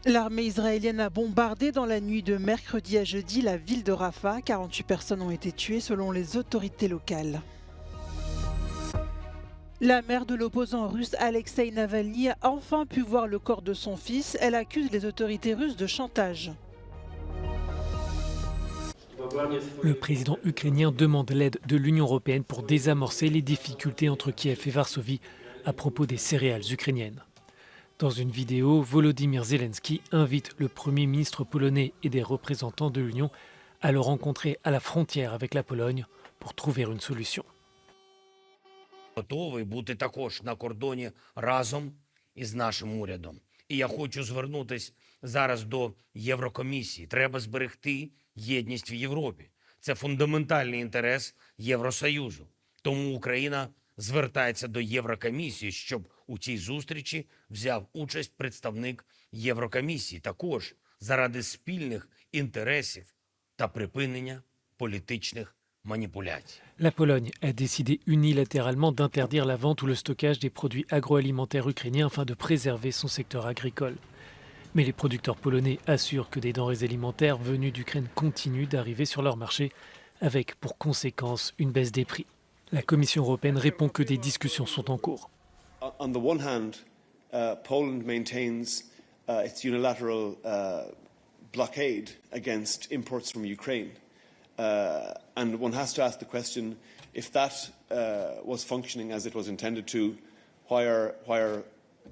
L'armée israélienne a bombardé dans la nuit de mercredi à jeudi la ville de Rafah. 48 personnes ont été tuées selon les autorités locales. La mère de l'opposant russe Alexei Navalny a enfin pu voir le corps de son fils. Elle accuse les autorités russes de chantage. Le président ukrainien demande l'aide de l'Union européenne pour désamorcer les difficultés entre Kiev et Varsovie à propos des céréales ukrainiennes. Dans une vidéo, Volodymyr Zelensky invite le Premier ministre polonais et des représentants de l'Union à le rencontrer à la frontière avec la Pologne pour trouver une solution. Готовий бути також на кордоні разом із нашим урядом. І я хочу звернутися зараз до Єврокомісії. Треба зберегти єдність в Європі. Це фундаментальний інтерес Євросоюзу. Тому Україна звертається до Єврокомісії, щоб у цій зустрічі взяв участь представник Єврокомісії. Також заради спільних інтересів та припинення політичних manipulation. La Pologne a décidé unilatéralement d'interdire la vente ou le stockage des produits agroalimentaires ukrainiens afin de préserver son secteur agricole. Mais les producteurs polonais assurent que des denrées alimentaires venues d'Ukraine continuent d'arriver sur leur marché, avec pour conséquence une baisse des prix. La Commission européenne répond que des discussions sont en cours. On the one hand, Poland maintains its unilateral blockade against imports from Ukraine. And one has to ask the question, if that was functioning as it was intended to, why are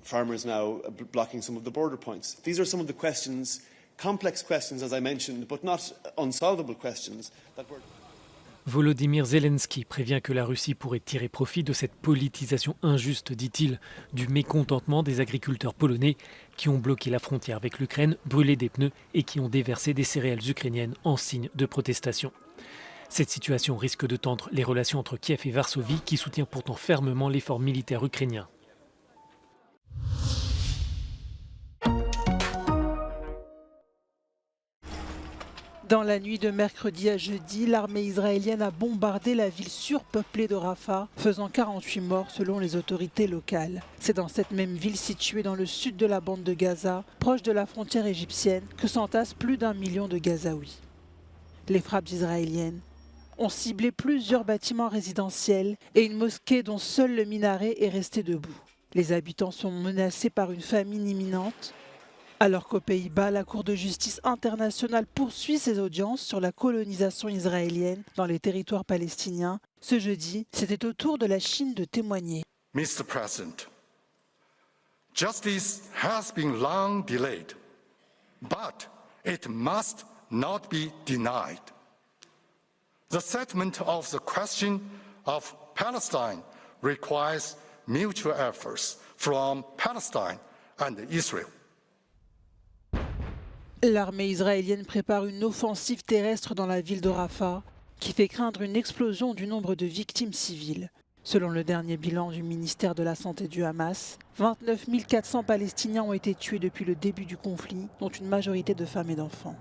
farmers now blocking some of the border points? These are some of the questions, complex questions, as I mentioned, but not unsolvable questions that were... Volodymyr Zelensky prévient que la Russie pourrait tirer profit de cette politisation injuste, dit-il, du mécontentement des agriculteurs polonais qui ont bloqué la frontière avec l'Ukraine, brûlé des pneus et qui ont déversé des céréales ukrainiennes en signe de protestation. Cette situation risque de tendre les relations entre Kiev et Varsovie, qui soutient pourtant fermement l'effort militaire ukrainien. Dans la nuit de mercredi à jeudi, l'armée israélienne a bombardé la ville surpeuplée de Rafah, faisant 48 morts selon les autorités locales. C'est dans cette même ville située dans le sud de la bande de Gaza, proche de la frontière égyptienne, que s'entassent plus d'1 million de Gazaouis. Les frappes israéliennes ont ciblé plusieurs bâtiments résidentiels et une mosquée dont seul le minaret est resté debout. Les habitants sont menacés par une famine imminente. Alors qu'aux Pays-Bas, la Cour de justice internationale poursuit ses audiences sur la colonisation israélienne dans les territoires palestiniens, ce jeudi, c'était au tour de la Chine de témoigner. Mr. President, justice has been long delayed, but it must not be denied. The settlement of the question of Palestine requires mutual efforts from Palestine and Israel. L'armée israélienne prépare une offensive terrestre dans la ville de Rafah qui fait craindre une explosion du nombre de victimes civiles. Selon le dernier bilan du ministère de la Santé du Hamas, 29 400 Palestiniens ont été tués depuis le début du conflit, dont une majorité de femmes et d'enfants.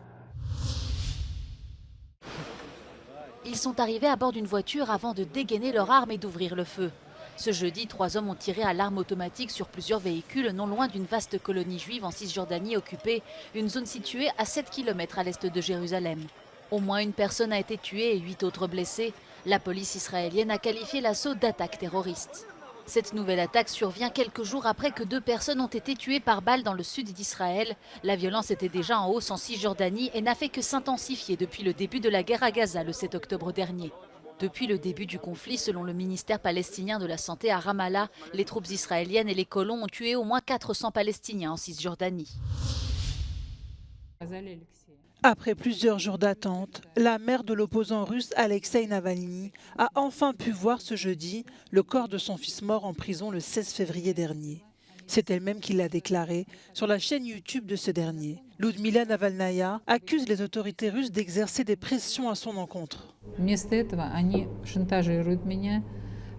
Ils sont arrivés à bord d'une voiture avant de dégainer leurs armes et d'ouvrir le feu. Ce jeudi, 3 hommes ont tiré à l'arme automatique sur plusieurs véhicules non loin d'une vaste colonie juive en Cisjordanie occupée, une zone située à 7 km à l'est de Jérusalem. Au moins une personne a été tuée et 8 autres blessés. La police israélienne a qualifié l'assaut d'attaque terroriste. Cette nouvelle attaque survient quelques jours après que 2 personnes ont été tuées par balle dans le sud d'Israël. La violence était déjà en hausse en Cisjordanie et n'a fait que s'intensifier depuis le début de la guerre à Gaza le 7 octobre dernier. Depuis le début du conflit, selon le ministère palestinien de la Santé à Ramallah, les troupes israéliennes et les colons ont tué au moins 400 Palestiniens en Cisjordanie. Après plusieurs jours d'attente, la mère de l'opposant russe Alexei Navalny a enfin pu voir ce jeudi le corps de son fils mort en prison le 16 février dernier. C'est elle-même qui l'a déclaré sur la chaîne YouTube de ce dernier. Lyudmila Navalnaya accuse les autorités russes d'exercer des pressions à son encontre. Вместо этого они шантажируют меня,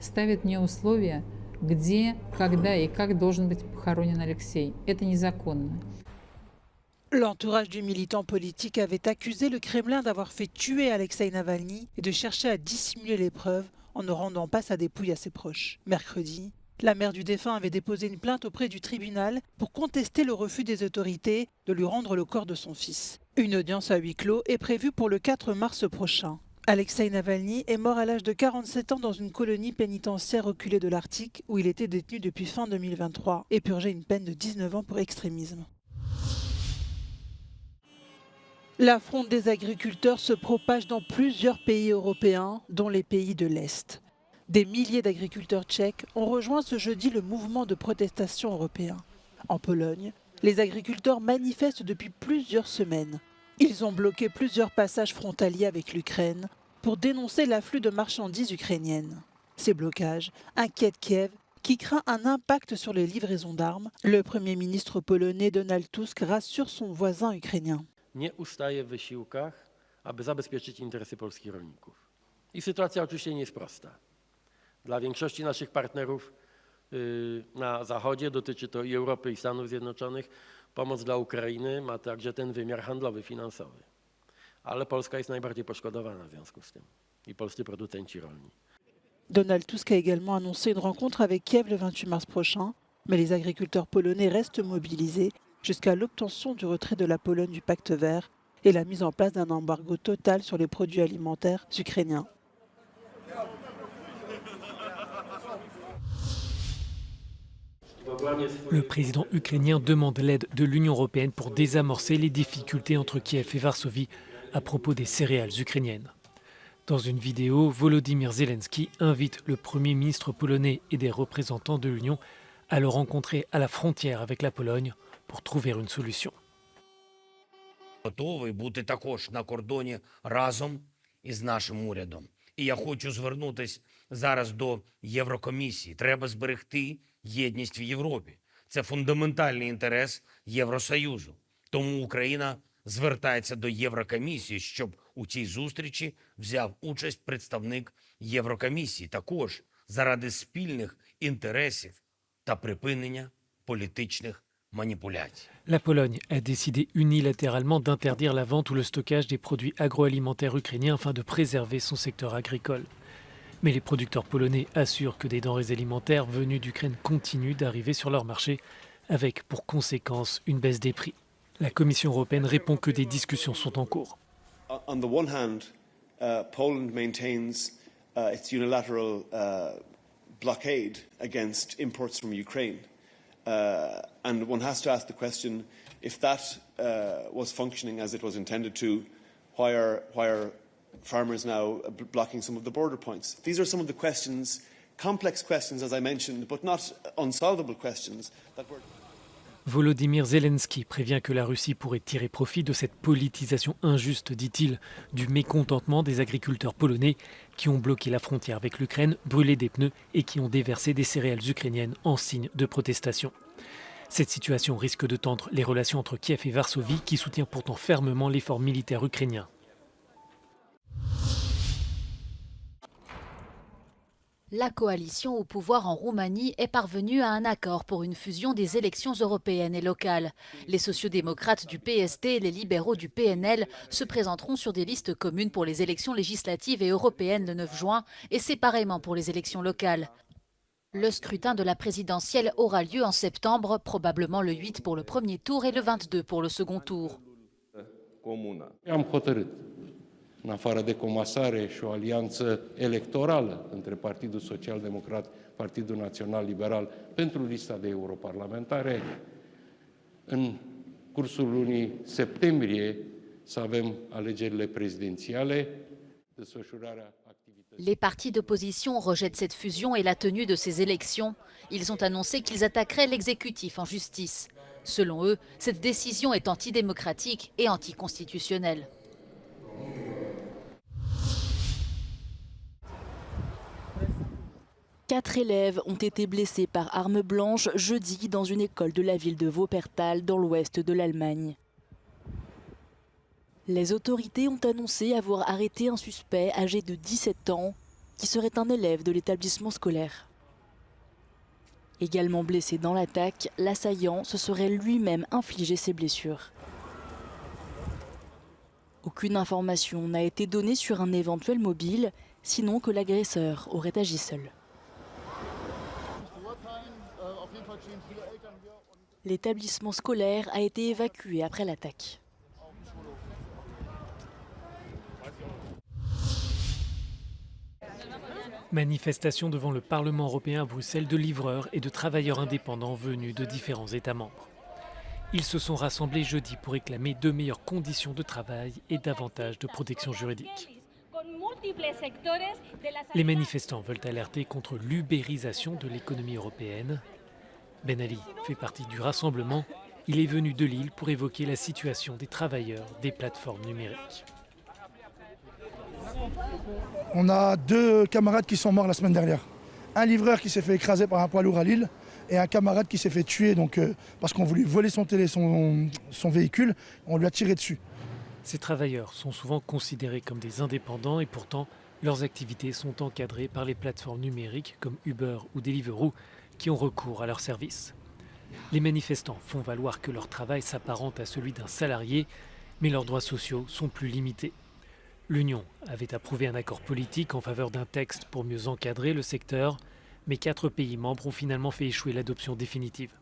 ставят мне условия, где, когда и как должен быть похоронен Алексей. Это незаконно. L'entourage du militant politique avait accusé le Kremlin d'avoir fait tuer Alexei Navalny et de chercher à dissimuler les preuves en ne rendant pas sa dépouille à ses proches. Mercredi, La mère du défunt avait déposé une plainte auprès du tribunal pour contester le refus des autorités de lui rendre le corps de son fils. Une audience à huis clos est prévue pour le 4 mars prochain. Alexeï Navalny est mort à l'âge de 47 ans dans une colonie pénitentiaire reculée de l'Arctique où il était détenu depuis fin 2023 et purgeait une peine de 19 ans pour extrémisme. La fronde des agriculteurs se propage dans plusieurs pays européens, dont les pays de l'Est. Des milliers d'agriculteurs tchèques ont rejoint ce jeudi le mouvement de protestation européen. En Pologne, les agriculteurs manifestent depuis plusieurs semaines. Ils ont bloqué plusieurs passages frontaliers avec l'Ukraine pour dénoncer l'afflux de marchandises ukrainiennes. Ces blocages inquiètent Kiev, qui craint un impact sur les livraisons d'armes. Le Premier ministre polonais Donald Tusk rassure son voisin ukrainien. Nie ustaje w wysiłkach, aby zabezpieczyć interesy polskich rolników. I sytuacja oczywiście nie jest prosta. Dla większości naszych partnerów na Zachodzie, dotyczy to i Europy, i Stanów Zjednoczonych, pomoc dla Ukrainy ma także ten wymiar handlowy, finansowy. Ale Polska jest najbardziej poszkodowana w związku z tym i polscy producenci rolni. Donald Tusk a également annoncé une rencontre avec Kiev le 28 mars prochain, mais les agriculteurs polonais restent mobilisés jusqu'à l'obtention du retrait de la Pologne du pacte vert et la mise en place d'un embargo total sur les produits alimentaires ukrainiens. Le président ukrainien demande l'aide de l'Union européenne pour désamorcer les difficultés entre Kiev et Varsovie à propos des céréales ukrainiennes. Dans une vidéo, Volodymyr Zelensky invite le Premier ministre polonais et des représentants de l'Union à le rencontrer à la frontière avec la Pologne pour trouver une solution. Готовий бути також на кордоні разом із нашим урядом. І я хочу звернутися зараз до Єврокомісії. Треба зберегти єдність в Європі. Це фундаментальний інтерес Євросоюзу. Тому Україна звертається до Єврокомісії, щоб у цій зустрічі взяв участь представник Єврокомісії. Також заради спільних інтересів та припинення політичних manipulation. La Pologne a décidé unilatéralement d'interdire la vente ou le stockage des produits agroalimentaires ukrainiens afin de préserver son secteur agricole. Mais les producteurs polonais assurent que des denrées alimentaires venues d'Ukraine continuent d'arriver sur leur marché, avec pour conséquence une baisse des prix. La Commission européenne répond que des discussions sont en cours. On the one hand, Poland maintains its unilateral blockade against imports from Ukraine. And one has to ask the question, if that was functioning as it was intended to, why are farmers now blocking some of the border points? These are some of the questions, complex questions, as I mentioned, but not unsolvable questions that were... Volodymyr Zelensky prévient que la Russie pourrait tirer profit de cette politisation injuste, dit-il, du mécontentement des agriculteurs polonais qui ont bloqué la frontière avec l'Ukraine, brûlé des pneus et qui ont déversé des céréales ukrainiennes en signe de protestation. Cette situation risque de tendre les relations entre Kiev et Varsovie, qui soutient pourtant fermement l'effort militaire ukrainien. La coalition au pouvoir en Roumanie est parvenue à un accord pour une fusion des élections européennes et locales. Les sociodémocrates du PSD et les libéraux du PNL se présenteront sur des listes communes pour les élections législatives et européennes le 9 juin et séparément pour les élections locales. Le scrutin de la présidentielle aura lieu en septembre, probablement le 8 pour le premier tour et le 22 pour le second tour. În afară de comasare și o alianță electorală între Partidul Social-Democrat, Partidul Național Liberal pentru lista de europarlamentare, în cursul lunii septembrie să avem alegerile prezidențiale, desfășurarea activității. Les partis d'opposition rejettent cette fusion et la tenue de ces élections. Ils ont annoncé qu'ils attaqueraient l'exécutif en justice. Selon eux, cette décision est antidémocratique et anticonstitutionnelle. Quatre élèves ont été blessés par arme blanche jeudi dans une école de la ville de Wuppertal dans l'ouest de l'Allemagne. Les autorités ont annoncé avoir arrêté un suspect âgé de 17 ans qui serait un élève de l'établissement scolaire. Également blessé dans l'attaque, l'assaillant se serait lui-même infligé ses blessures. Aucune information n'a été donnée sur un éventuel mobile, sinon que l'agresseur aurait agi seul. L'établissement scolaire a été évacué après l'attaque. Manifestation devant le Parlement européen à Bruxelles de livreurs et de travailleurs indépendants venus de différents États membres. Ils se sont rassemblés jeudi pour réclamer de meilleures conditions de travail et davantage de protection juridique. Les manifestants veulent alerter contre l'ubérisation de l'économie européenne. Ben Ali fait partie du rassemblement. Il est venu de Lille pour évoquer la situation des travailleurs des plateformes numériques. On a 2 camarades qui sont morts la semaine dernière. Un livreur qui s'est fait écraser par un poids lourd à Lille et un camarade qui s'est fait tuer parce qu'on voulait voler son véhicule, on lui a tiré dessus. Ces travailleurs sont souvent considérés comme des indépendants et pourtant leurs activités sont encadrées par les plateformes numériques comme Uber ou Deliveroo qui ont recours à leurs services. Les manifestants font valoir que leur travail s'apparente à celui d'un salarié, mais leurs droits sociaux sont plus limités. L'Union avait approuvé un accord politique en faveur d'un texte pour mieux encadrer le secteur, mais 4 pays membres ont finalement fait échouer l'adoption définitive.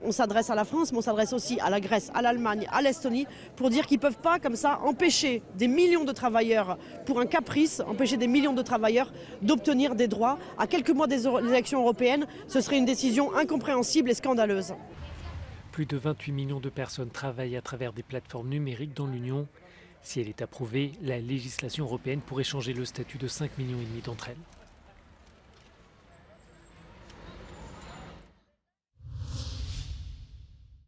On s'adresse à la France, mais on s'adresse aussi à la Grèce, à l'Allemagne, à l'Estonie, pour dire qu'ils ne peuvent pas, comme ça, empêcher des millions de travailleurs, pour un caprice, empêcher des millions de travailleurs d'obtenir des droits. À quelques mois des élections européennes, ce serait une décision incompréhensible et scandaleuse. Plus de 28 millions de personnes travaillent à travers des plateformes numériques dans l'Union. Si elle est approuvée, la législation européenne pourrait changer le statut de 5,5 millions d'entre elles.